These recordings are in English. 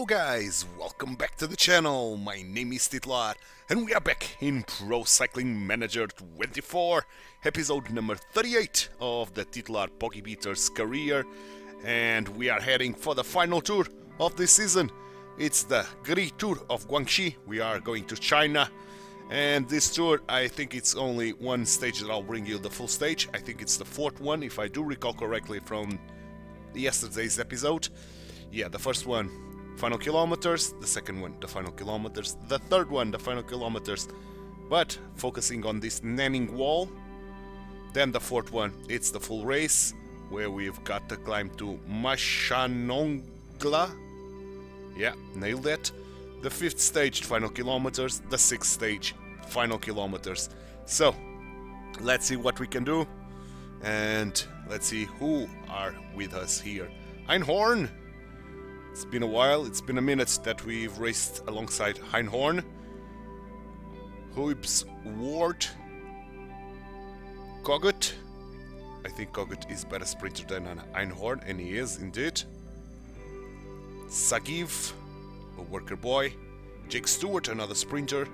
guys, welcome back to the channel. My name is Titular and we are back in Pro Cycling Manager 24, episode number 38 of the Titular Pogibeater's career, and we are heading for the final tour of this season. It's the Gree-Tour of Guangxi. We are going to China, and this tour, I think it's only one stage that I'll bring you the full stage. I think it's the fourth one, if I do recall correctly from yesterday's episode. Yeah, the first one, final kilometers, the second one, the final kilometers, the third one, the final kilometers, but focusing on this Nanning wall. Then the fourth one, it's the full race, where we've got to climb to Mashanongla. Yeah, nailed it. The fifth stage, final kilometers, the sixth stage, final kilometers. So, let's see what we can do, and let's see who are with us here. Einhorn! It's been a while, it's been a minute that we've raced alongside Einhorn. Huibs Ward. Kogut. I think Kogut is better sprinter than an Einhorn, and he is indeed. Sagiv, a worker boy. Jake Stewart, another sprinter.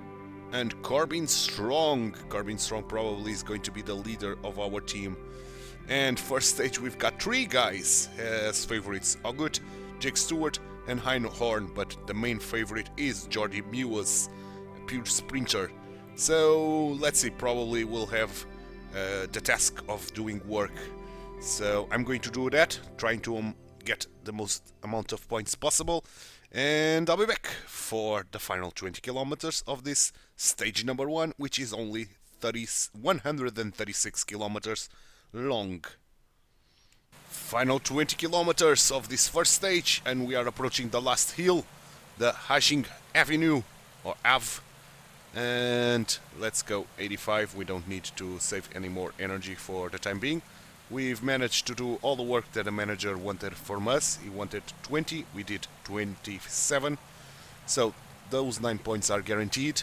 And Corbin Strong. Corbin Strong probably is going to be the leader of our team. And first stage we've got three guys as favorites. Kogut, Jake Stewart and Einhorn, but the main favorite is Jordi Mewes, a pure sprinter. So let's see, probably we'll have the task of doing work. So I'm going to do that, trying to get the most amount of points possible, and I'll be back for the final 20 kilometers of this stage number 1, which is only 136 kilometers long. Final 20 kilometers of this first stage, and we are approaching the last hill, the Hashing Avenue, or Ave. And let's go 85, we don't need to save any more energy for the time being. We've managed to do all the work that the manager wanted from us. He wanted 20, we did 27. So those 9 points are guaranteed.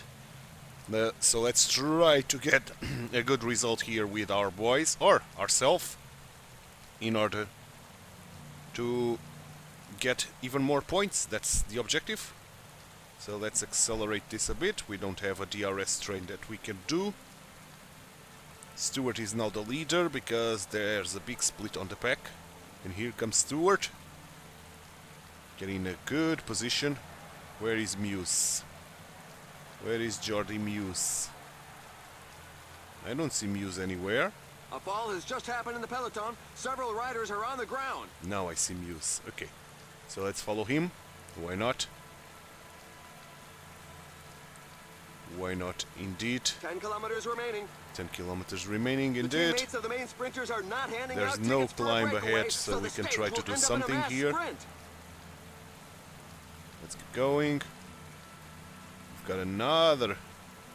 So let's try to get a good result here with our boys, or ourselves, in order to get even more points. That's the objective. So let's accelerate this a bit. We don't have a DRS train that we can do. Stewart is now the leader because there's a big split on the pack. And here comes Stewart, getting a good position. Where is Mewes? Where is Jordi Mewes? I don't see Mewes anywhere. A fall has just happened in the peloton. Several riders are on the ground. Now I see Mewes. Okay, so let's follow him. Why not? Why not, indeed. 10 kilometers remaining. 10 kilometers remaining, indeed. The teammates of the main sprinters are not handing There's out no tickets for a climb breakaway, ahead, so we the can stage try to will do end up in a something mass here. sprint. Let's keep going. We've got another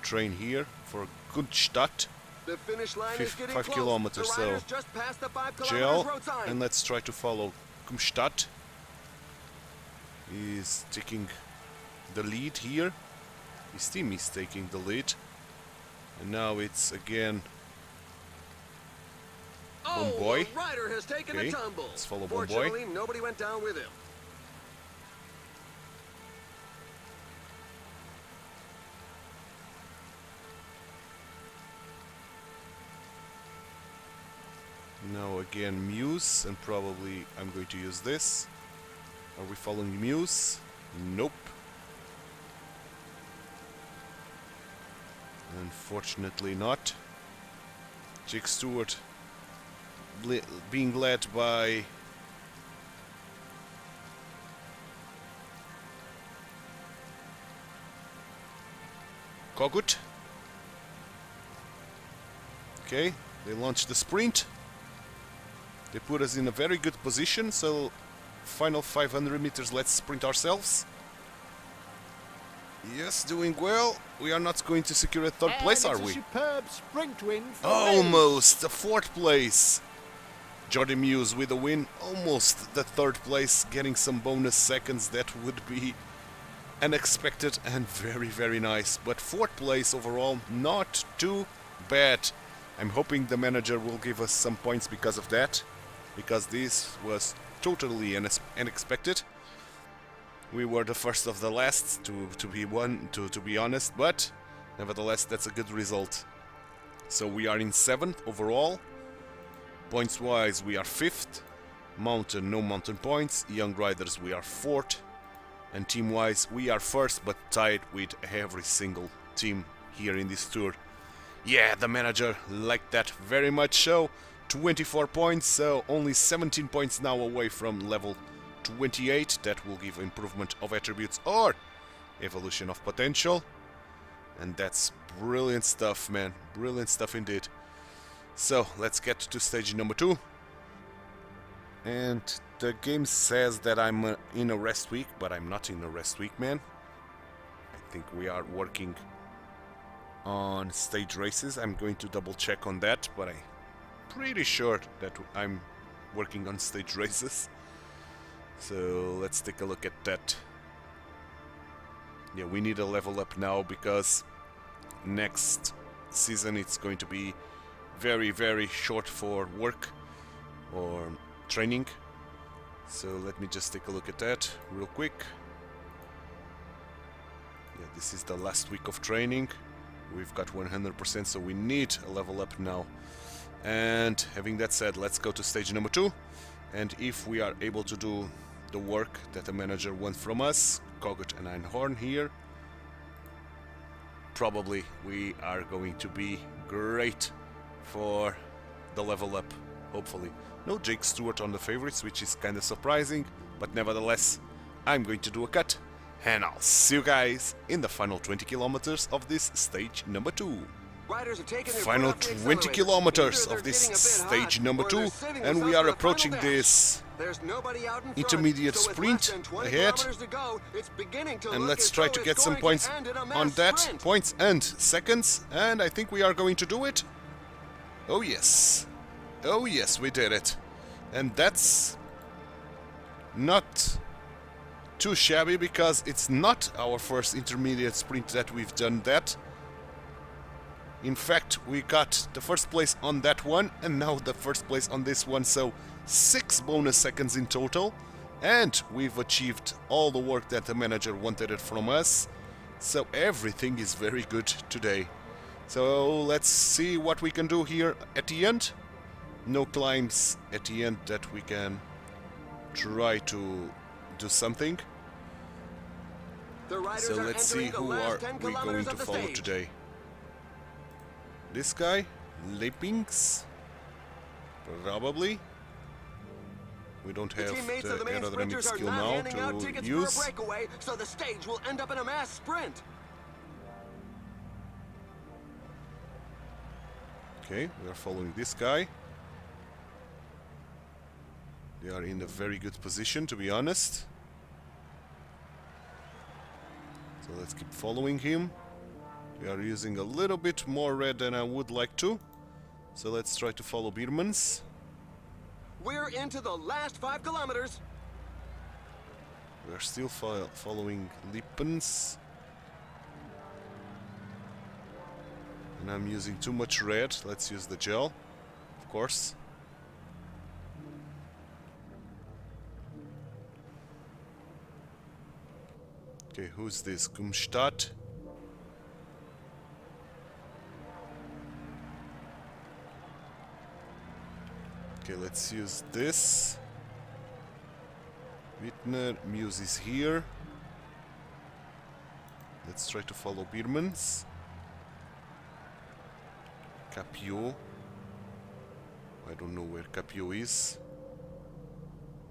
train here for Gutstadt. The finish line is getting 5 close. kilometers, the so riders just passed the 5 Gel, kilometers road sign. and let's try to follow Gutstadt. He's taking the lead here. His team is taking the lead. And now it's again Bomboy. The rider has taken Okay, a tumble. let's follow Bomboy. Fortunately, nobody went down with him. Now again Mewes, and probably I'm going to use this. Are we following Mewes? Nope. Unfortunately not. Jake Stewart being led by Kogut. Okay, they launched the sprint. They put us in a very good position, so final 500 meters, let's sprint ourselves. Yes, doing well. We are not going to secure a third place, are we? Superb sprint win for Almost the fourth place. Jordi Mewes with a win. Almost the third place, getting some bonus seconds. That would be unexpected and very, very nice. But fourth place overall, not too bad. I'm hoping the manager will give us some points because of that, because this was totally unexpected. We were the first of the last, to be honest, but nevertheless, that's a good result. So we are in 7th overall. Points-wise, we are 5th. Mountain, no mountain points. Young Riders, we are 4th. And team-wise, we are 1st, but tied with every single team here in this tour. Yeah, the manager liked that very much so. 24 points, so only 17 points now away from level 28. That will give improvement of attributes or evolution of potential. And that's brilliant stuff, man. Brilliant stuff indeed. So, let's get to stage number 2. And the game says that I'm in a rest week, but I'm not in a rest week, man. I think we are working on stage races. I'm going to double check on that, but I'm pretty sure that I'm working on stage races. So let's take a look at that. Yeah, we need a level up now because next season it's going to be very, very short for work or training. So let me just take a look at that real quick. Yeah, this is the last week of training. We've got 100%, so we need a level up now. And having that said, let's go to stage number 2. And if we are able to do the work that the manager wants from us, Kogut and Einhorn here, probably we are going to be great for the level up, hopefully. No Jake Stewart on the favorites, which is kind of surprising, but nevertheless, I'm going to do a cut, and I'll see you guys in the final 20 kilometers of this stage number 2. Riders have taken their Final foot off the 20 accelerator. kilometers Either of they're this getting a bit stage hot, number or 2, they're setting and we themselves are to the approaching front of the this There's nobody out in front, intermediate so with sprint less than 20 ahead. kilometers to go, it's beginning to And look let's as try though to it's get some going points end in a on mass that, sprint. points and seconds, and I think we are going to do it. Oh yes, we did it. And that's not too shabby because it's not our first intermediate sprint that we've done that. In fact, we got the first place on that one and now the first place on this one, so 6 bonus seconds in total, and we've achieved all the work that the manager wanted it from us, so everything is very good today. So let's see what we can do here at the end. No climbs at the end that we can try to do something. The riders So are let's see entering the who last are 10 we going kilometers to of the follow stage. today. This guy, Leipings, probably. We don't The have teammates the of the main aerodynamic sprinters are skill not now handing out to tickets use. for a breakaway, so the stage will end up in a mass sprint. Okay, we are following this guy. They are in a very good position, to be honest. So let's keep following him. We are using a little bit more red than I would like to. So let's try to follow Biermans. We're into the last 5 kilometers. We are still following Lippens. And I'm using too much red. Let's use the gel, of course. Okay, who's this? Gumstadt. Okay, let's use this. Wittner, Muse is here. Let's try to follow Biermans. Capio. I don't know where Capio is.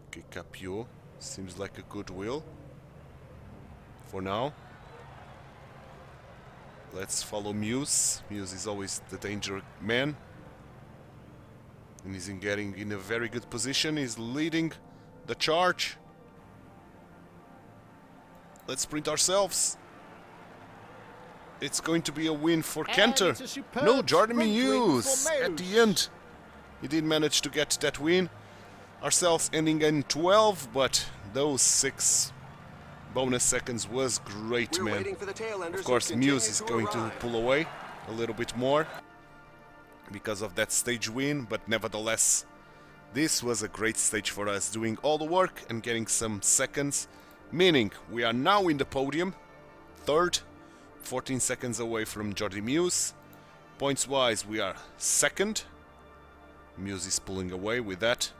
Okay, Capio. Seems like a good will. For now. Let's follow Muse. Muse is always the danger man. And he's getting in a very good position. He's leading the charge. Let's sprint ourselves. It's going to be a win for Cantor. it's a superb No, Jordan sprint win Muse for at Muse. the end. He did manage to get that win. Ourselves ending in 12, but those 6 bonus seconds was great, We're man. waiting for the tail enders Of course, who continue Muse is going to arrive. pull away a little bit more because of that stage win, but nevertheless, this was a great stage for us, doing all the work and getting some seconds meaning we are now in the podium, third, 14 seconds away from Jordi Muse. Points wise, we are second. Muse is pulling away with that.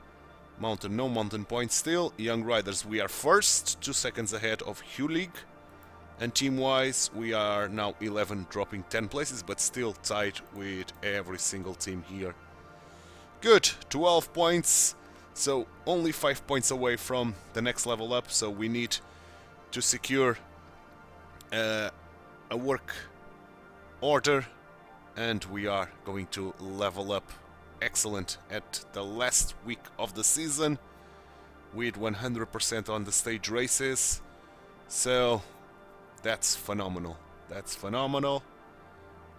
Mountain, no mountain points still. Young Riders, we are first, 2 seconds ahead of Hulig. And team-wise, we are now 11, dropping 10 places, but still tied with every single team here. Good, 12 points, so only 5 points away from the next level up, so we need to secure a work order, and we are going to level up excellent at the last week of the season with 100% on the stage races, so that's phenomenal. That's phenomenal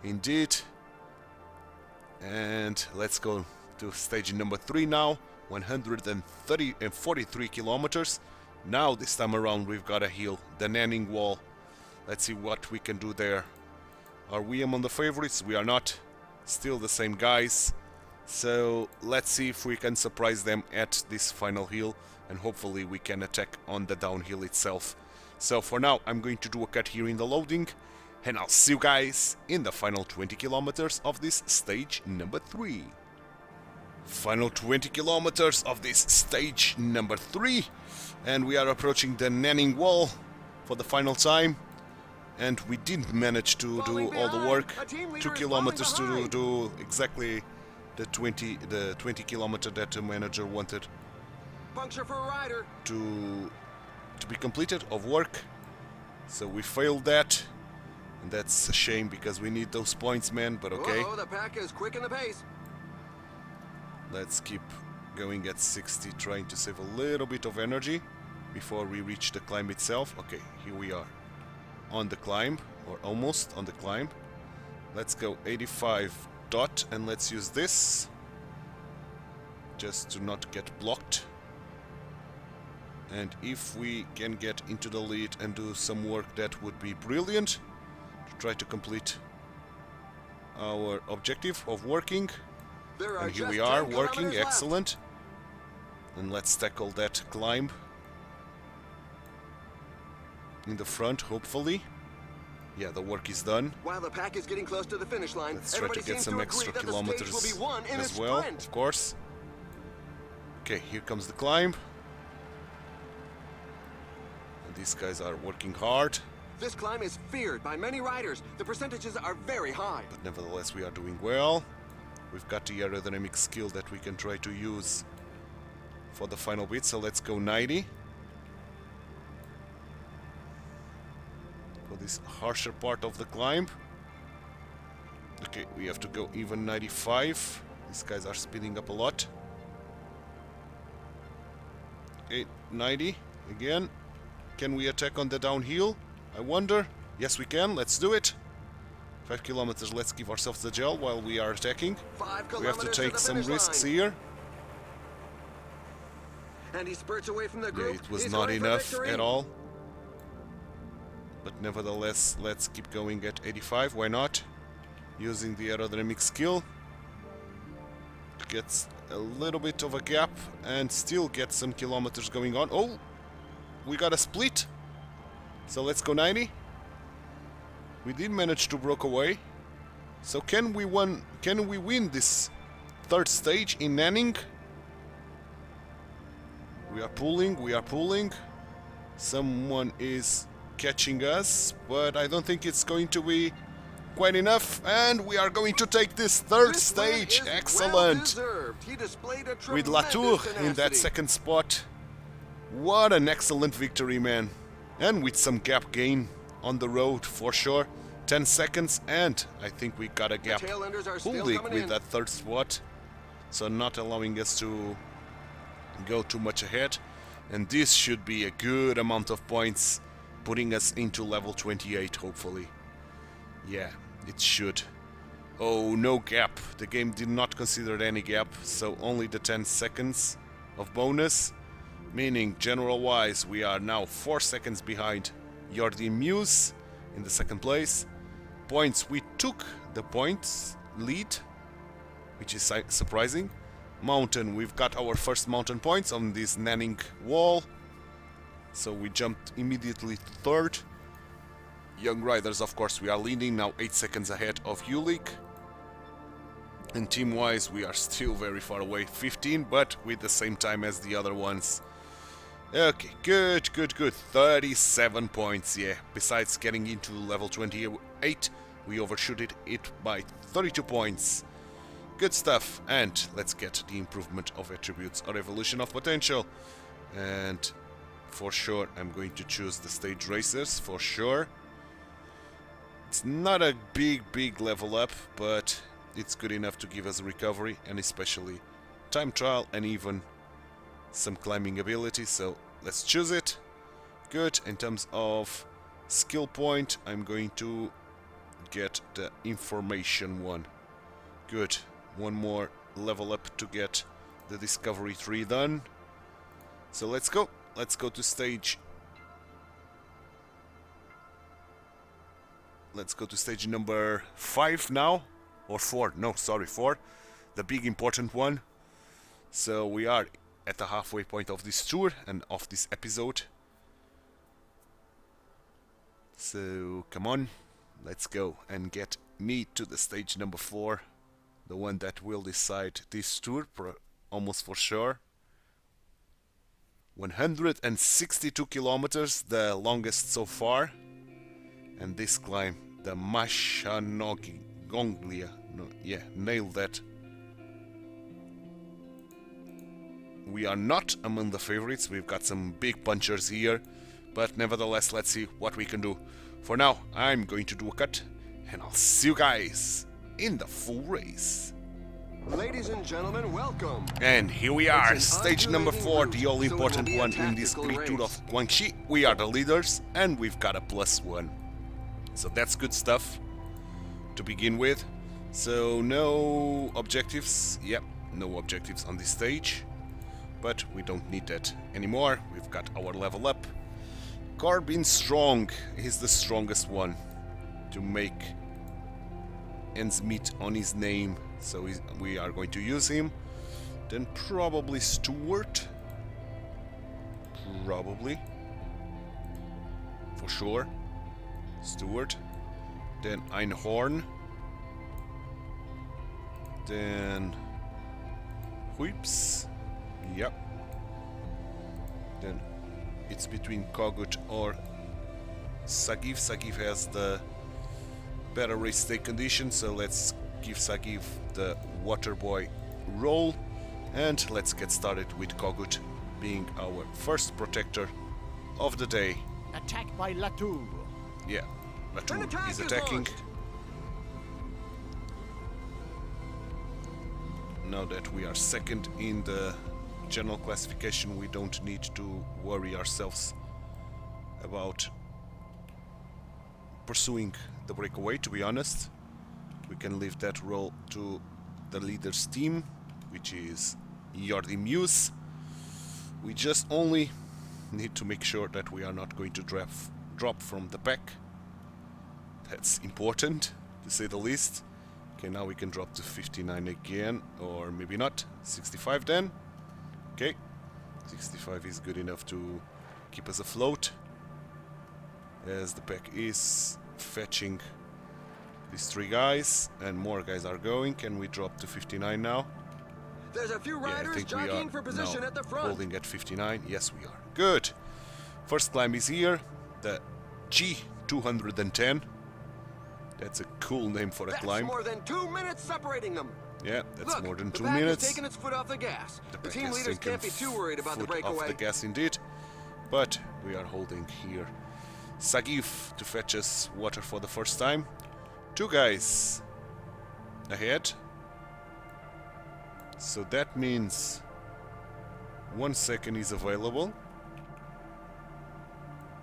indeed. And let's go to stage number 3 now. 143 kilometers. Now this time around we've got a hill, the Nanning Wall. Let's see what we can do there. Are we among the favorites? We are not. Still the same guys. So let's see if we can surprise them at this final hill, and hopefully we can attack on the downhill itself. So for now, I'm going to do a cut here in the loading, and I'll see you guys in the final 20 kilometers of this stage number 3. Final 20 kilometers of this stage number 3, and we are approaching the Nanning Wall for the final time. And we didn't manage to do all the work. 2 kilometers to do exactly the 20 kilometer that the manager wanted Puncture for a rider. to be completed of work, so we failed that, and that's a shame because we need those points, man. But okay, Oh, the pack is quick in the pace. let's keep going at 60, trying to save a little bit of energy before we reach the climb itself. Okay, here we are on the climb, or almost on the climb. Let's go 85 dot, and let's use this just to not get blocked. And if we can get into the lead and do some work, that would be brilliant to try to complete our objective of working. There are And here just we are 10 working, kilometers left. excellent. And let's tackle that climb in the front, hopefully. Yeah, the work is done. While the pack is getting close to the finish line, Let's try to everybody get seems some to extra agree that the stage kilometers will be won in a as well, sprint. of course. Okay, here comes the climb. And these guys are working hard, This climb is feared by many riders. The percentages are very high. but nevertheless we are doing well. We've got the aerodynamic skill that we can try to use for the final bit, so let's go 90. For this harsher part of the climb. Okay, we have to go even 95. These guys are speeding up a lot. Okay, 90 again. Can we attack on the downhill? I wonder. Yes, we can. Let's do it. 5 kilometers. Let's give ourselves the gel while we are attacking. 5 We have to kilometers take the some finish risks line. here. And he spurts away from the Yeah, group. it was He's not going for enough victory. at all. But nevertheless, let's keep going at 85. Why not? Using the aerodynamic skill to get a little bit of a gap and still get some kilometers going on. Oh, we got a split. So let's go 90. We did manage to break away. So can we win this third stage in Nanning? We are pulling. Someone is catching us, but I don't think it's going to be quite enough, and we are going to take this third This win stage. is Excellent. well-deserved. He displayed a With tremendous Latour in that tenacity. second spot. What an excellent victory, man. And with some gap gain on the road for sure. 10 seconds, and I think we got a gap tail enders are still Hulig coming with in. that third spot, so not allowing us to go too much ahead. And this should be a good amount of points, putting us into level 28 hopefully. Yeah, it should. Oh, no gap. The game did not consider any gap, so only the 10 seconds of bonus, meaning general wise we are now 4 seconds behind Jordi Muse in the second place. Points, we took the points lead, which is surprising. Mountain, we've got our first mountain points on this Nanning Wall. So we jumped immediately to third. Young riders, of course, we are leading now 8 seconds ahead of Ulik. And team-wise, we are still very far away, 15, but with the same time as the other ones. Okay, good, good, good. 37 points, yeah. Besides getting into level 28, we overshot it by 32 points. Good stuff. And let's get the improvement of attributes or evolution of potential. And for sure, I'm going to choose the stage racers, for sure. It's not a big level up, but it's good enough to give us a recovery, and especially time trial and even some climbing ability, so let's choose it. Good. In terms of skill point, I'm going to get the information one. Good. One more level up to get the discovery 3 done. So let's go. Let's go to stage. Let's go to stage number 5 now. Or 4. No, sorry, 4. The big important one. So we are at the halfway point of this tour and of this episode. So come on, let's go and get me to the stage number 4, the one that will decide this tour almost for sure. 162 kilometers, the longest so far, and this climb, the Gonglia. No, yeah, nailed that. We are not among the favorites. We've got some big punchers here, but nevertheless, let's see what we can do. For now, I'm going to do a cut, and I'll see you guys in the full race. Ladies and gentlemen, welcome. And here we are, It's an stage number 4, undulating the all route, so it will important be a one in this tactical Gree-Tour race. of Guangxi. We are the leaders, and we've got a +1. So that's good stuff to begin with. So no objectives. Yep, no objectives on this stage. But we don't need that anymore. We've got our level up. Corbin Strong is the strongest one to make ends meet on his name. So we are going to use him. Then probably Stuart. Probably. For sure. Stuart. Then Einhorn. Then Whips. Yep. Then it's between Kogut or Sagiv. Sagiv has the better race day condition, so let's give Sagiv the water boy role, and let's get started with Kogut being our first protector of the day. Attacked by Latour. Yeah, An Latour attack is is attacking. launched. Now that we are second in the general classification, we don't need to worry ourselves about pursuing the breakaway, to be honest. We can leave that role to the leader's team, which is Jordi Muse. We just only need to make sure that we are not going to drop from the pack. That's important, to say the least. Okay, now we can drop to 59 again, or maybe not. 65 then. Okay, 65 is good enough to keep us afloat, as the pack is fetching these 3 guys, and more guys are going. Can we drop to 59 now? There's a few Yeah, I riders think we jockeying are for position now at the front. holding at 59. Yes, we are. Good. First climb is here, the G210. That's a cool name for a That's climb. more than 2 minutes separating them. Yeah, that's Look, more than the 2 pack minutes. Has taken its foot off the gas. The pack team has leaders taken can't be too worried about the foot off breakaway. the gas indeed, but we are holding here. Sagiv to fetch us water for the first time. 2 guys ahead. So that means 1 second is available.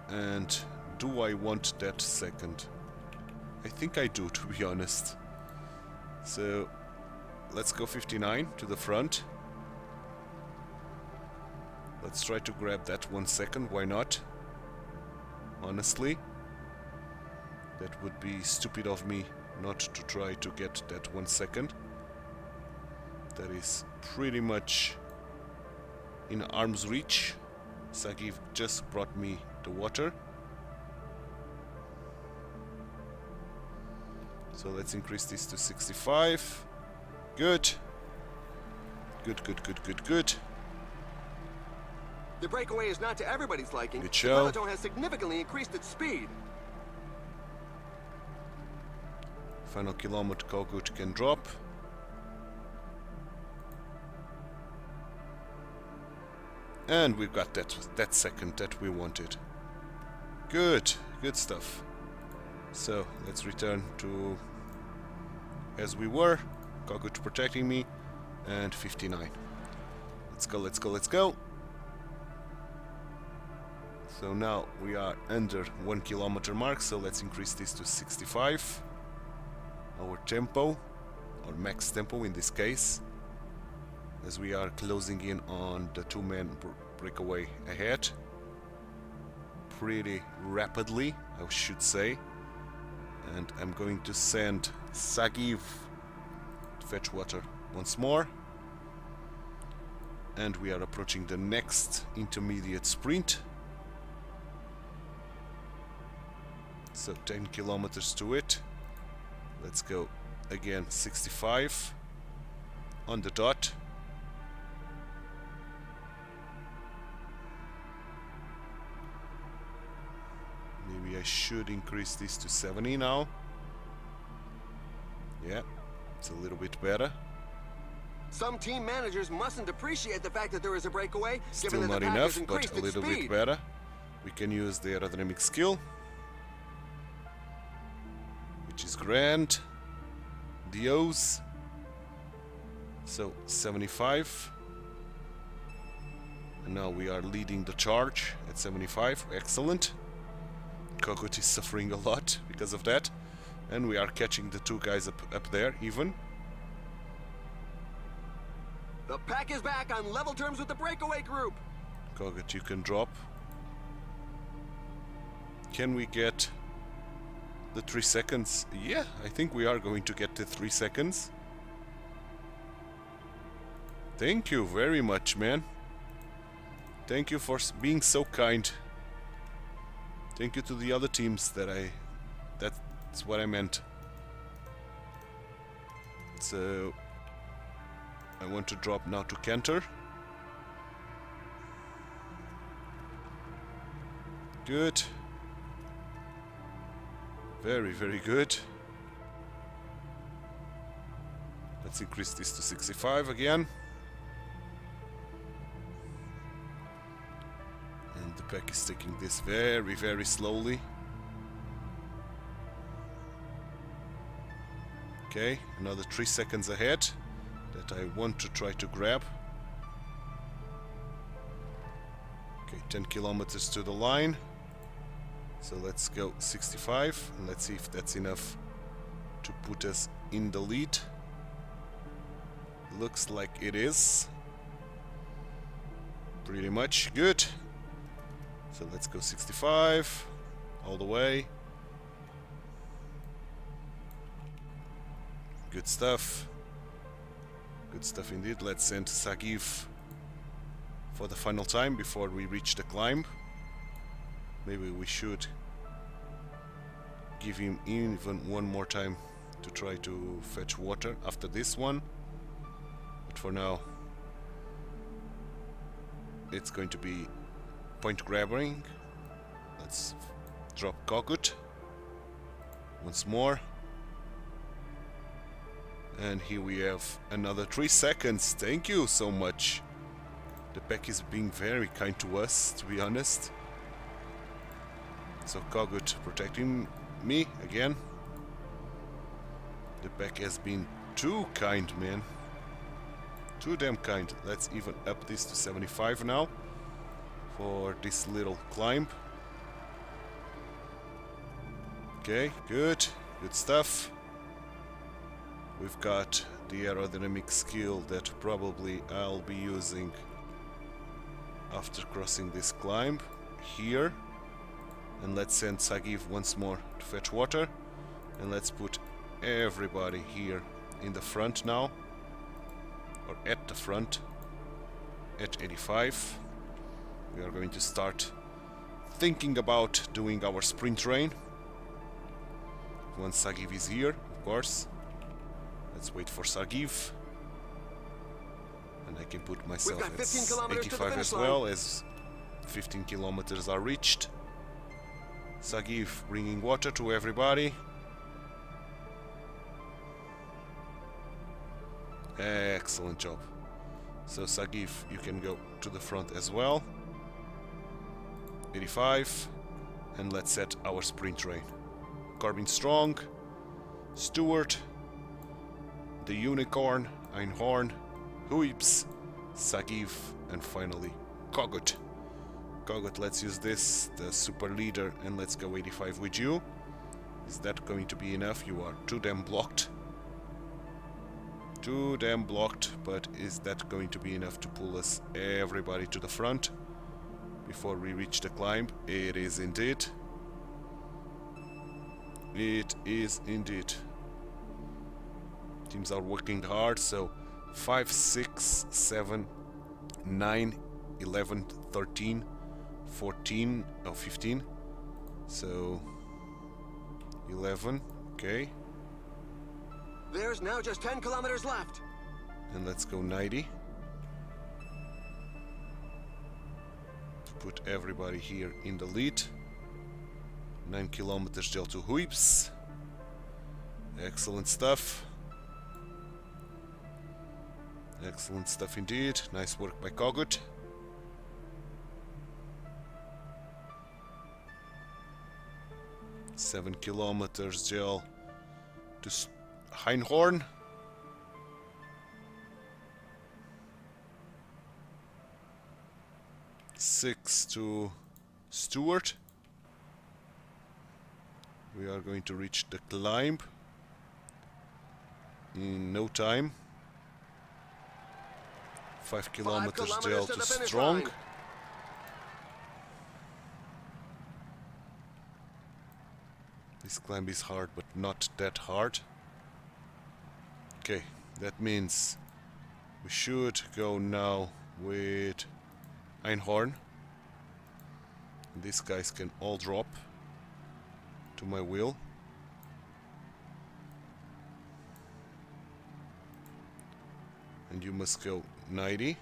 And do I want that second? I think I do, to be honest. So let's go 59 to the front. Let's try to grab that 1 second, why not? Honestly, that would be stupid of me not to try to get that 1 second. That is pretty much in arm's reach. Sagiv just brought me the water. So let's increase this to 65. Good. Good, good, good, good, good. The breakaway is not to everybody's liking. Good The show. peloton has significantly increased its speed. Final kilometer Kogut can drop. And we've got that second that we wanted. Good, good stuff. So let's return to as we were. Kogut protecting me, and 59. Let's go, let's go, let's go. So now we are under 1 kilometer mark, so let's increase this to 65. Our tempo, or max tempo in this case, as we are closing in on the two-man breakaway ahead pretty rapidly, I should say. And I'm going to send Sagiv to fetch water once more. And we are approaching the next intermediate sprint. So 10 kilometers to it. Let's go again, 65 on the dot. Maybe I should increase this to 70 now. Yeah, it's a little bit better. Some team managers mustn't appreciate the fact that there is a breakaway, Still given that not the pack enough, has but increased a its little speed. bit better. We can use the aerodynamic skill, which is grand. Dios. So 75. And now we are leading the charge at 75. Excellent. Kogut is suffering a lot because of that. And we are catching the two guys up there even. The pack is back on level terms with the breakaway group. Kogut, you can drop. Can we get the 3 seconds? Yeah, I think we are going to get the 3 seconds. Thank you very much, man. Thank you for being so kind. Thank you to the other teams that's what I meant. So I want to drop now to Canter. Good. Very, very good. Let's increase this to 65 again. And the pack is taking this very, very slowly. Okay, another 3 seconds ahead that I want to try to grab. Okay, 10 kilometers to the line. So let's go 65 and let's see if that's enough to put us in the lead. Looks like it is. Pretty much good. So let's go 65 all the way. Good stuff. Good stuff indeed. Let's send Sagiv for the final time before we reach the climb. Maybe we should give him even one more time to try to fetch water after this one. But for now, it's going to be point grabbing. Let's drop Kogut once more. And here we have another 3 seconds. Thank you so much. The pack is being very kind to us, to be honest. So Kogut protecting me again. The pack has been too kind, man. Too damn kind. Let's even up this to 75 now for this little climb. Okay, good. Good stuff. We've got the aerodynamic skill that probably I'll be using after crossing this climb here. And let's send Sagiv once more to fetch water. And let's put everybody here in the front now. Or at the front. At 85. we are going to start thinking about doing our sprint train. Once Sagiv is here, of course. Let's wait for Sagiv. And I can put myself got 15 at kilometers to the 85 finish as line. well, as 15 kilometers are reached. Sagiv bringing water to everybody. Excellent job. So Sagiv, you can go to the front as well. 85. And let's set our sprint train. Corbin Strong, Stewart, the Unicorn, Einhorn, Huips, Sagiv, and finally Kogut. Kogut, let's use this, the super leader, and let's go 85 with you. Is that going to be enough? You are too damn blocked. Too damn blocked, but is that going to be enough to pull us everybody to the front before we reach the climb? It is indeed. It is indeed. Teams are working hard, so 5, 6, 7, 9, 11, 13, 14, oh 15. So 11, okay. There's now just 10 kilometers left. And let's go 90. Put everybody here in the lead. 9 kilometers gel to Huips. Excellent stuff. Excellent stuff indeed. Nice work by Kogut. Seven kilometers gel to Einhorn. 6 to Stewart. We are going to reach the climb in no time. 5 kilometers gel to Strong. Line. This climb is hard, but not that hard. Okay, that means we should go now with Einhorn. These guys can all drop to my wheel. And you must go 90.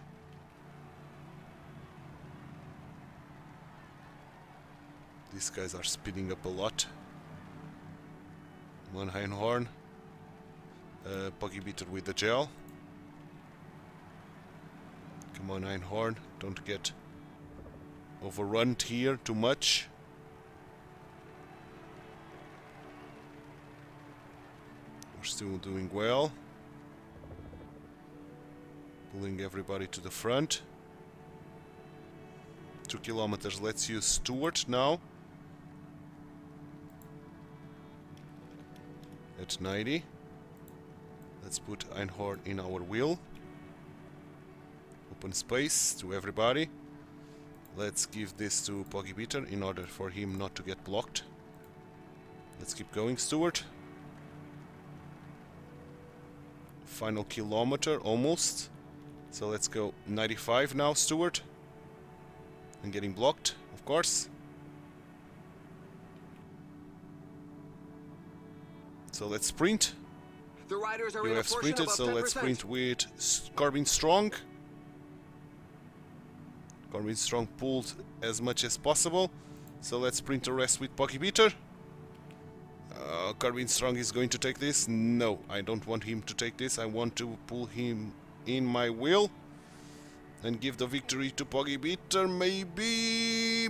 These guys are speeding up a lot. One Einhorn. Pogibeater with the gel. Come on, Einhorn, don't get overrun here too much. We're still doing well. Pulling everybody to the front. 2 kilometers, let's use Stewart now. At 90. Let's put Einhorn in our wheel. Open space to everybody. Let's give this to Pogibeater in order for him not to get blocked. Let's keep going, Stewart. Final kilometer, almost. So let's go 95 now, Stewart. And getting blocked, of course. So let's sprint. The riders are You in a have portion sprinted, above so 10%. let's sprint with Corbin Strong. Corbin Strong pulled as much as possible, so let's sprint the rest with Pogibeater. Corbin Strong is going to take this. No, I don't want him to take this. I want to pull him in my wheel and give the victory to Pogibeater. Maybe.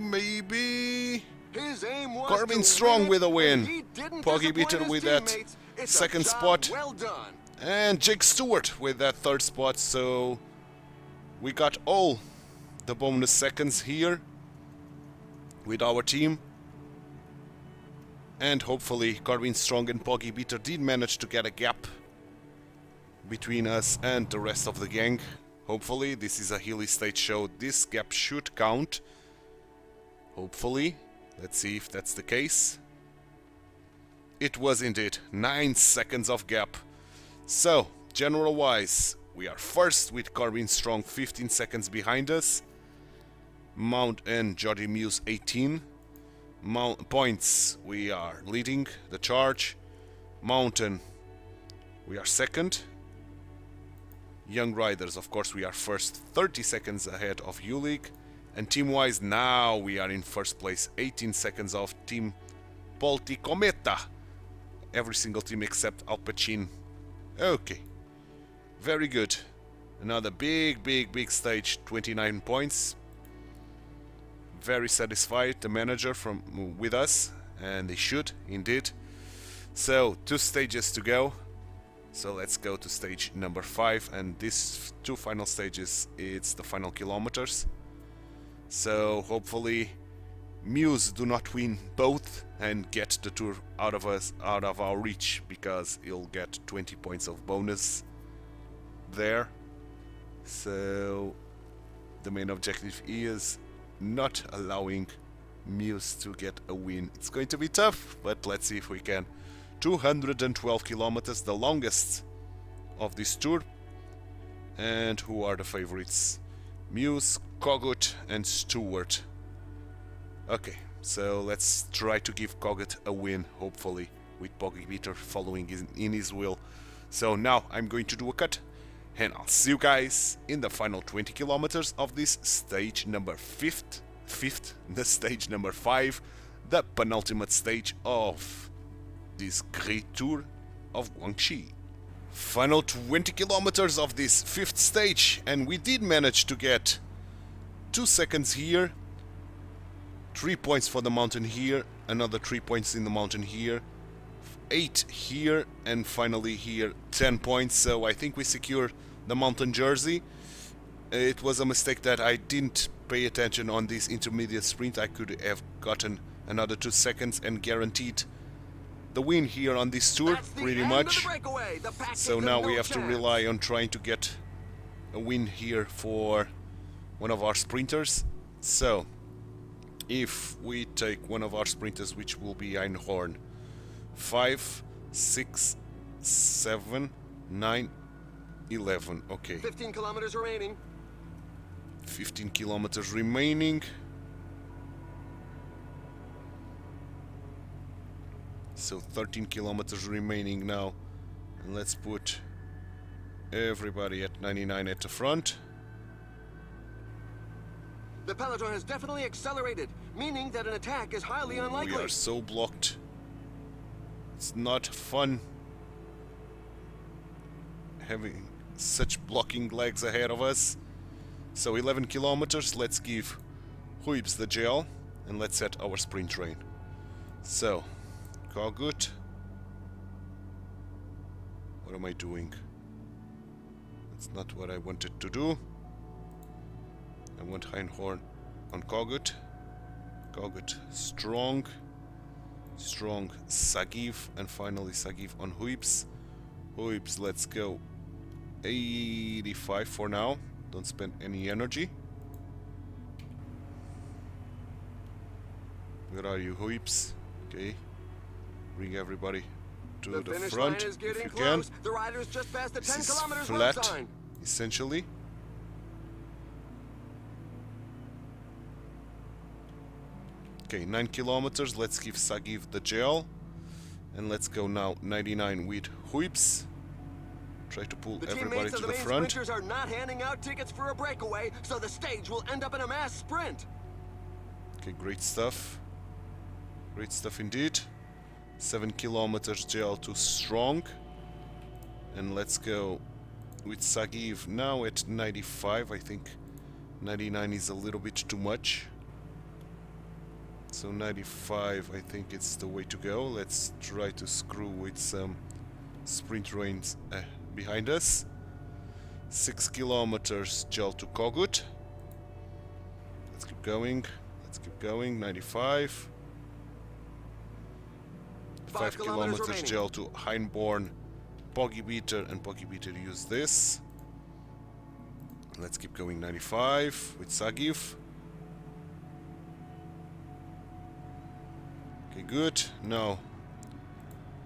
His aim was Corbin to Strong win it, with a and win. he didn't Pogibeater disappoint his with that teammates. It's a second job spot. Well done. And Jake Stewart with that third spot, so we got all the bonus seconds here with our team. And hopefully Corbin Strong and Pogibeater did manage to get a gap between us and the rest of the gang. Hopefully, this is a hilly stage show. This gap should count. Hopefully. Let's see if that's the case. It was indeed 9 seconds of gap. So, general wise, we are first with Corbin Strong 15 seconds behind us. Mount and Jordi Muse 18. Points, we are leading the charge. Mountain, we are second. Young Riders, of course, we are first, 30 seconds ahead of U-League. And team-wise, now we are in first place, 18 seconds off Team Pogibeater. Every single team except Alpecin. Okay, very good. Another big stage, 29 points. Very satisfied, the manager with us, and they should, indeed. So, 2 stages to go. So let's go to stage number 5, and these 2 final stages, it's the final kilometers. So hopefully Muse do not win both and get the tour out of our reach, because he'll get 20 points of bonus there. So the main objective is not allowing Muse to get a win. It's going to be tough, but let's see if we can. 212 kilometers, the longest of this tour. And who are the favorites? Muse, Kogut and Stewart. Okay, so let's try to give Kogut a win, hopefully, with Pogibeater following in his will. So now I'm going to do a cut, and I'll see you guys in the final 20 kilometers of this stage number 5, the stage number 5, the penultimate stage of this Gree-Tour of Guangxi. Final 20 kilometers of this 5th stage, and we did manage to get 2 seconds here, 3 points for the mountain here, another 3 points in the mountain here, 8 here, and finally here 10 points. So I think we secured the mountain jersey. It was a mistake that I didn't pay attention on this intermediate sprint. I could have gotten another 2 seconds and guaranteed the win here on this tour, pretty much. So now we have to rely on trying to get a win here for one of our sprinters. So if we take one of our sprinters, which will be Einhorn, 5, 6, 7, 9, 11. Okay. 15 kilometers remaining. 15 kilometers remaining. So 13 kilometers remaining now. And let's put everybody at 99 at the front. The peloton has definitely accelerated, meaning that an attack is highly unlikely. We are so blocked. It's not fun having such blocking legs ahead of us. So 11 kilometers, let's give Huibs the gel and let's set our sprint train. So, Kogut. What am I doing? That's not what I wanted to do. I want Einhorn on Kogut. Kogut strong. Strong Sagiv, and finally Sagiv on Huibs. Huibs, let's go 85 for now. Don't spend any energy. Where are you, Huibs? Okay. Bring everybody to the front if you can. The riders just passed the 10 This is kilometers flat, sign. essentially. Okay, 9 kilometers. Let's give Sagiv the gel. And let's go now 99 with Huibs. Try to pull everybody to the front. Sprinters are not handing out tickets for a breakaway, so the stage will end up in a mass sprint. Okay, great stuff. Great stuff indeed. 7 kilometers gel to strong. And let's go with Sagiv now at 95. I think 99 is a little bit too much. So 95, I think it's the way to go. Let's try to screw with some sprint trains behind us. 6 kilometers gel to Kogut. Let's keep going. Let's keep going. 95. 5 kilometers gel to Einhorn, Pogibeater, and Pogibeater use this. Let's keep going. 95 with Sagiv. Okay, good. Now,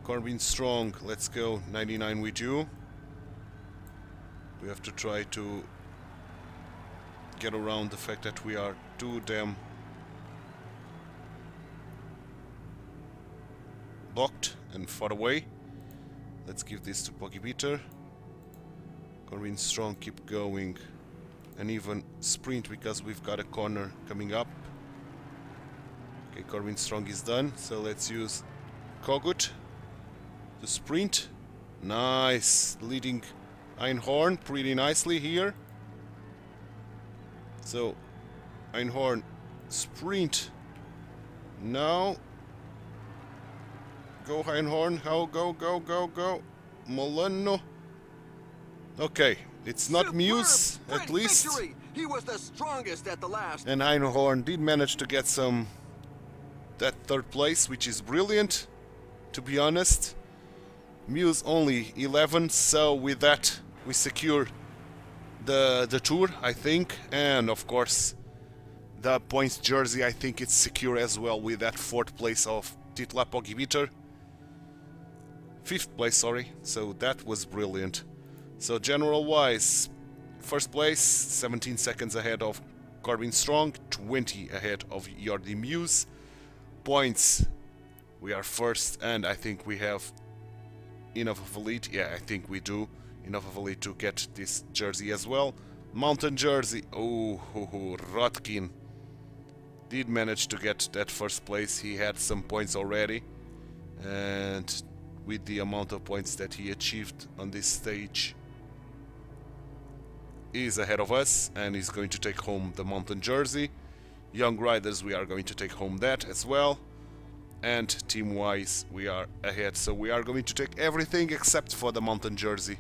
Corbin strong. Let's go 99 with you. We have to try to get around the fact that we are too damn blocked and far away. Let's give this to Pogibeater. Corbin Strong, keep going. And even sprint because we've got a corner coming up. Okay, Corbin Strong is done. So let's use Kogut to sprint. Nice. Leading Einhorn pretty nicely here. So, Einhorn, sprint. Now. Go, Einhorn. Go. Molano. Okay, it's not Muse, at least. Victory. He was the strongest at the last. And Einhorn did manage to get that third place, which is brilliant, to be honest. Muse only 11, so with that we secure the tour, I think, and of course the points jersey, I think it's secure as well with that fourth place of Titular Pogibeater. Fifth place, sorry, so that was brilliant. So general wise, first place 17 seconds ahead of Corbin Strong, 20 ahead of Jordi Muse. Points, we are first, and I think we have enough of a lead. Yeah, I think we do enough of a lead to get this jersey as well. Mountain jersey, oh, Rotkin did manage to get that first place. He had some points already, and with the amount of points that he achieved on this stage, he is ahead of us and is going to take home the mountain jersey. Young Riders, we are going to take home that as well. And team-wise, we are ahead, so we are going to take everything except for the mountain jersey.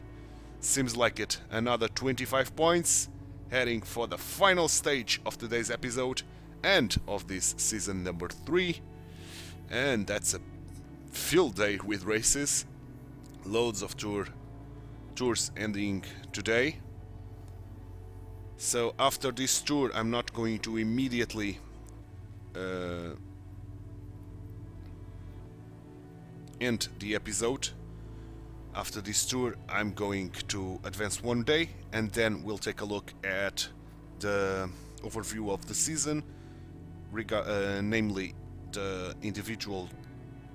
Seems like it. Another 25 points, heading for the final stage of today's episode and of this season number 3. And that's a field day with races. Loads of tours ending today. So after this tour, I'm not going to immediately end the episode. After this tour, I'm going to advance one day, and then we'll take a look at the overview of the season, namely the individual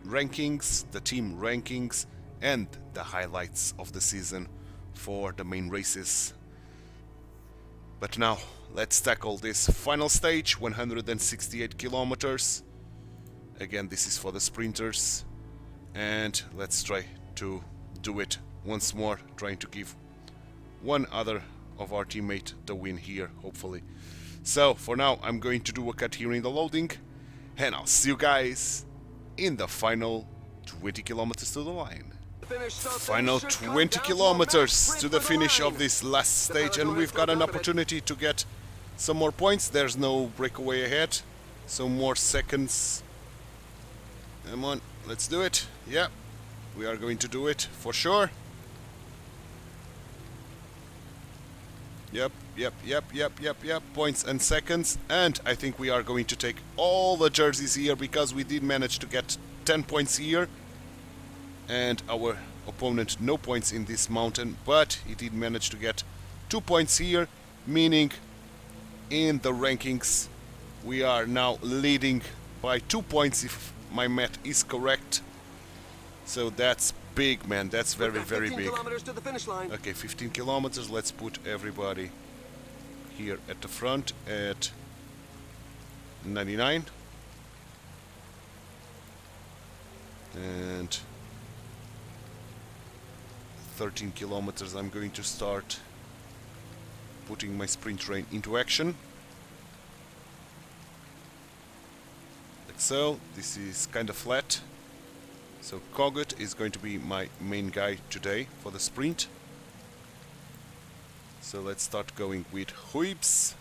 rankings, the team rankings, and the highlights of the season for the main races. But now, let's tackle this final stage, 168 kilometers. Again, this is for the sprinters. And let's try to do it once more, trying to give one other of our teammate the win here, hopefully. So, for now, I'm going to do a cut here in the loading, and I'll see you guys in the final 20 kilometers to the line. Final 20 kilometers to the finish of this last stage, and we've got an opportunity to get some more points. There's no breakaway ahead, so more seconds. Come on, let's do it. Yeah, we are going to do it for sure. Yep. Points and seconds, and I think we are going to take all the jerseys here because we did manage to get 10 points here. And our opponent no points in this mountain, but he did manage to get 2 points here, meaning in the rankings we are now leading by 2 points if my math is correct. So that's big, man. That's very big. 15 kilometers to the finish line. Okay, 15 kilometers. Let's put everybody here at the front at 99. And 13 kilometers, I'm going to start putting my sprint train into action. Like so. This is kind of flat. So Kogut is going to be my main guy today for the sprint. So let's start going with Huibs,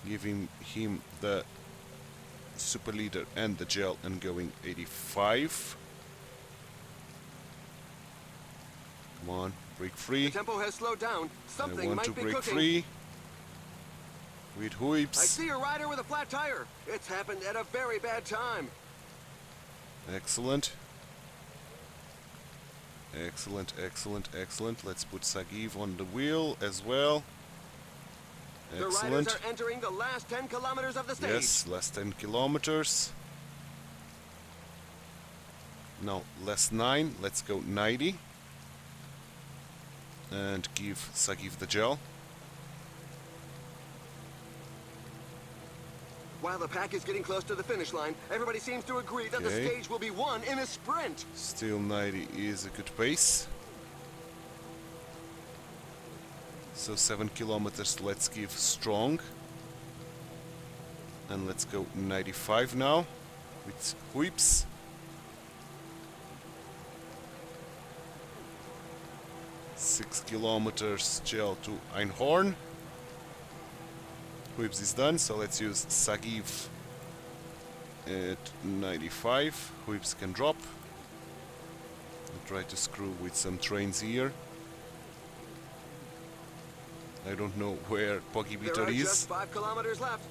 giving him the super leader and the gel, and going 85. Come on, break free. The tempo has slowed down. Something I want might to be break cooking. free with Huibs. I see a rider with a flat tire. It's happened at a very bad time. Excellent. Excellent. Let's put Sagiv on the wheel as well. The riders Excellent. are entering the last 10 kilometers of the stage. Yes, last 10 kilometers. Now, last 9. Let's go 90. And give Sagiv the gel. While the pack is getting close to the finish line, everybody seems to agree that the Okay. stage will be won in a sprint. Still 90 is a good pace. So 7 kilometers, let's give strong. And let's go 95 now with whips. Six kilometers gel to Einhorn. Whips is done, so let's use Sagiv at 95. Whips can drop. I'll try to screw with some trains here. I don't know where There Pogibeater are is. just 5 kilometers left.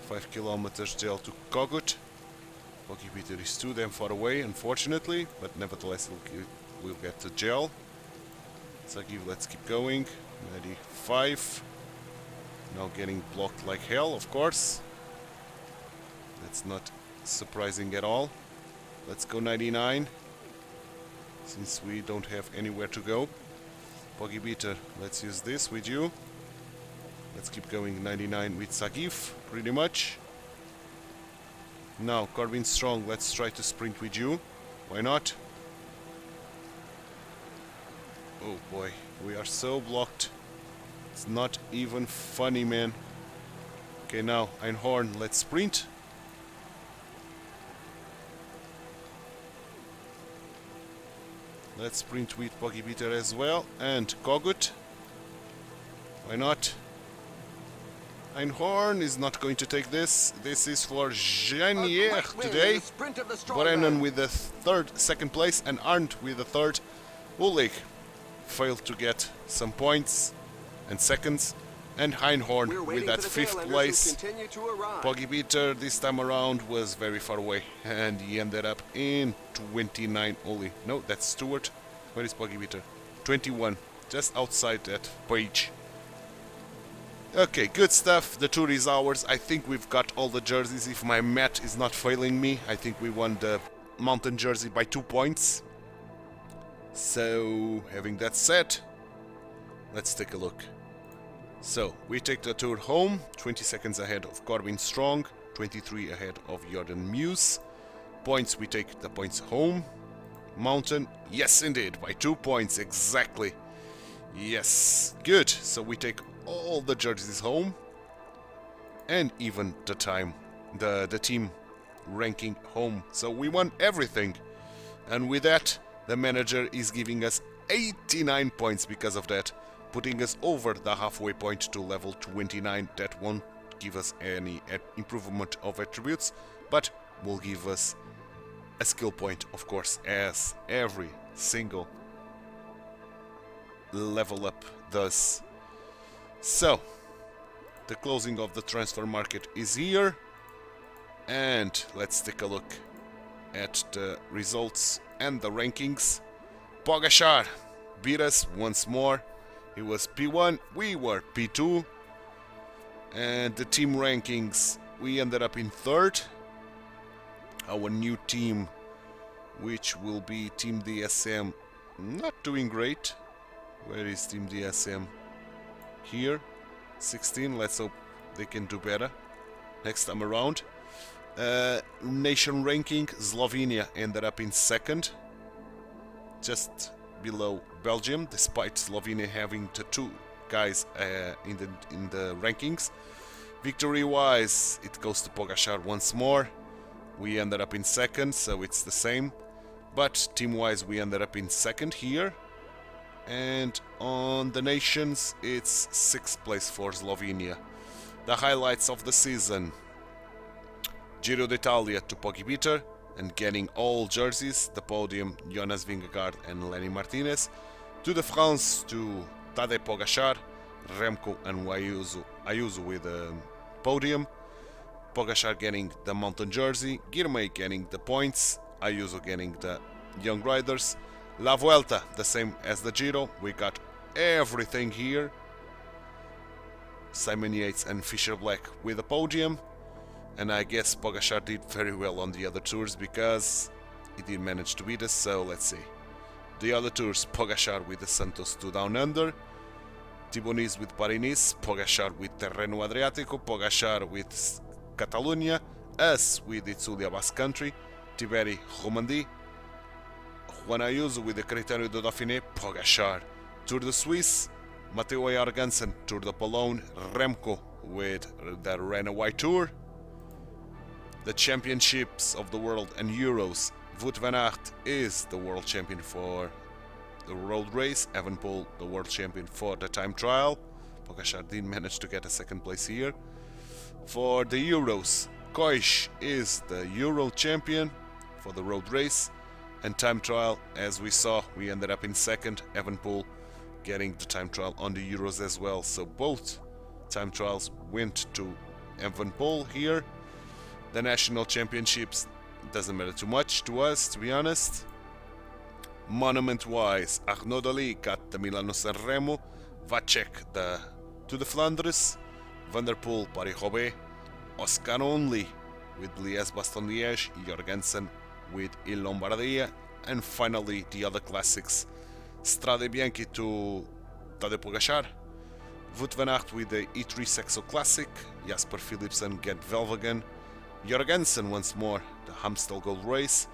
5 kilometers gel to Kogut. Pogibeater is too damn far away, unfortunately, but nevertheless we'll get the gel. Sagiv, let's keep going. 95. Now getting blocked like hell, of course. That's not surprising at all. Let's go 99, since we don't have anywhere to go. Pogibeater, let's use this with you. Let's keep going 99 with Sagiv, pretty much. Now, Corbin Strong, let's try to sprint with you. Why not? Oh boy, we are so blocked. It's not even funny, man. Okay, now, Einhorn, let's sprint. Let's sprint with Pogibeater as well. And Kogut. Why not? Einhorn is not going to take this. This is for Janier today. Brennan with the second place, and Arndt with the third. Ulrich failed to get some points and seconds. And Einhorn with that fifth place. Pogibeater this time around was very far away, and he ended up in 29 only. No, that's Stewart. Where is Pogibeater? 21, just outside that page. Okay, good stuff. The tour is ours. I think we've got all the jerseys. If my math is not failing me, I think we won the mountain jersey by 2 points. So, having that said, let's take a look. So, we take the tour home, 20 seconds ahead of Corbin Strong, 23 ahead of Jordan Muse. Points, we take the points home. Mountain, yes indeed, by 2 points, exactly. Yes, good. So we take all the jerseys home. And even the time, the team ranking home. So we won everything. And with that, the manager is giving us 89 points because of that, putting us over the halfway point to level 29. That won't give us any improvement of attributes, but will give us a skill point, of course, as every single level up does. So, the closing of the transfer market is here, and let's take a look at the results and the rankings. Pogacar beat us once more. He was P1, we were P2, and the team rankings, we ended up in third. Our new team, which will be Team DSM, not doing great. Where is Team DSM? Here, 16. Let's hope they can do better next time around. Nation ranking, Slovenia ended up in second, just below Belgium, despite Slovenia having the 2 guys in the rankings. Victory-wise, it goes to Pogacar once more. We ended up in second, so it's the same. But team-wise, we ended up in second here. And on the nations, it's 6th place for Slovenia. The highlights of the season: Giro d'Italia to Pogibeater, and getting all jerseys, the podium, Jonas Vingegaard and Lenny Martinez. Tour de France to Tadej Pogacar, Remco and Ayuso with a podium. Pogacar getting the mountain jersey, Girmay getting the points, Ayuso getting the young riders. La Vuelta, the same as the Giro, we got everything here. Simon Yates and Fisher Black with a podium. And I guess Pogacar did very well on the other tours because he did manage to beat us, so let's see. The other tours, Pogacar with the Santos 2 Down Under, Tiboniz with Paris-Nice, Pogacar with Terreno Adriático, Pogacar with Catalunya, us with Itzulia Basque Country, Tiberi Romandie, Juan Ayuso with the Criterio de Dauphiné, Pogacar, Tour de Suisse, Matteo Jorgensen, Tour de Pologne, Remco with the Renawai Tour, the Championships of the World and Euros. Wout van Aert is the world champion for the road race, Evenepoel the world champion for the time trial. Pogacar did manage to get a second place here. For the Euros, Koish is the Euro champion for the road race and time trial. As we saw, we ended up in second, Evenepoel getting the time trial on the Euros as well. So both time trials went to Evenepoel here. The national championships doesn't matter too much to us, to be honest. Monument-wise, Arnaud Dali got the Milano-San Remo, Vacek to the Flanders, Van der Poel Paris-Roubaix, Oscar Only with Liège-Bastogne-Liège, Jorgensen with Il Lombardia, and finally the other classics, Strade Bianche to Tadej Pogacar, Wout van Aert with the E3 Saxo Classic, Jasper Philipsen get Velvagen, Jorgensen once more, the Amstel Gold Race,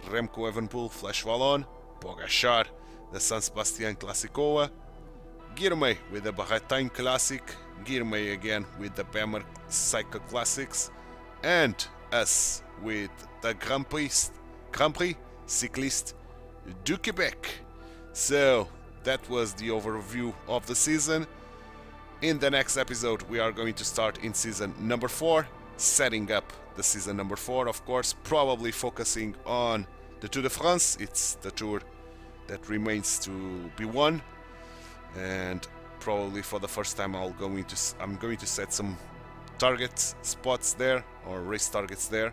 Remco Evenepoel Flash Wallon, Pogacar, the San Sebastian Classicoa, Girmay with the Bretagne Classic, Girmay again with the Bammer Cycle Classics, and us with the Grand Prix Cycliste du Québec. So that was the overview of the season. In the next episode we are going to start in season number 4, setting up the season number 4, of course, probably focusing on the Tour de France. It's the tour that remains to be won, and probably for the first time I'm going to set some target spots there, or race targets there,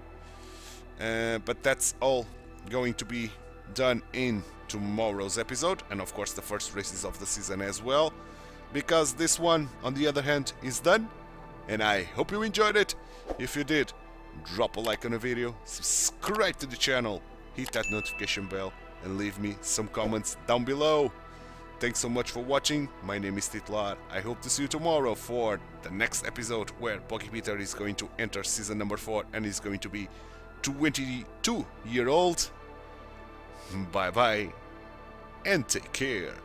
but that's all going to be done in tomorrow's episode, and of course the first races of the season as well, because this one on the other hand is done. And I hope you enjoyed it. If you did, drop a like on the video, subscribe to the channel, hit that notification bell, and leave me some comments down below. Thanks so much for watching. My name is Titular. I hope to see you tomorrow for the next episode where Pogibeater is going to enter season number 4 and is going to be 22-year-old. Bye bye and take care.